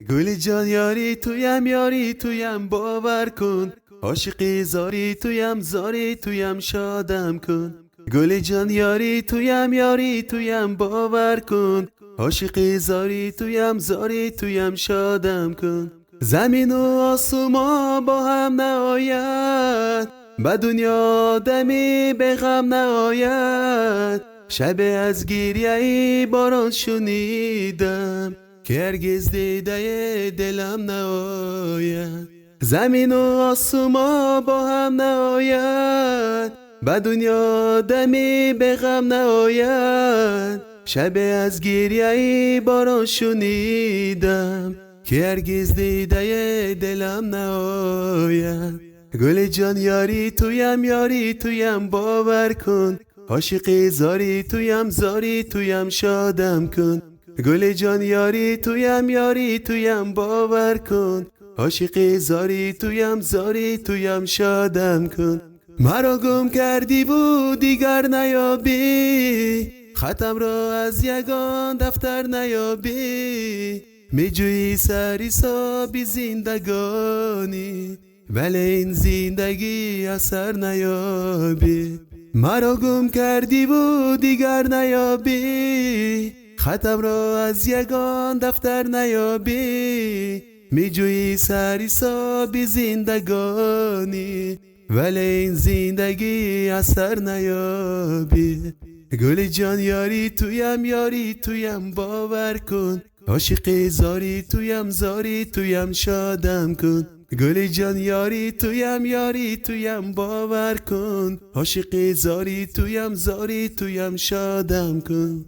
گل جان یاری تویم باور کن، عاشقی زاری تویم شادم کن. گل جان یاری تویم باور کن، عاشقی زاری تویم شادم کن. زمین و آسمان با هم نآید، به دنیا دمی به غم نآید. شب از گریه ای باران شنیدم که هرگز دیده دلم نآید. زمین و آسمان با هم نآید، به دنیا دمی به غم نآید. شب از گریه ای باران شنیدم که هرگز دیده دلم نآید. گل جان یاری تویم باور کن، عاشقی زاری تویم شادم کن. گل جان یاری تویم باور کن، عاشقی زاری تویم شادم کن. مرا گم کردی و دیگر نیابی، خطم را از یگان دفتر نیابی. می جویی سری سابی زندگانی، ولی این زندگی اثر نیابی. مرا گم کردی و دیگر نیابی، خطم را از یگان دفتر نیابی. می جویی سری سابی زندگانی، ولی این زندگی اثر نیابی. گل جان یاری تویم باور کن، عاشقی زاری تویم شادم کن. گل جان یاری تویم باور کن، عاشقی زاری تویم شادم کن.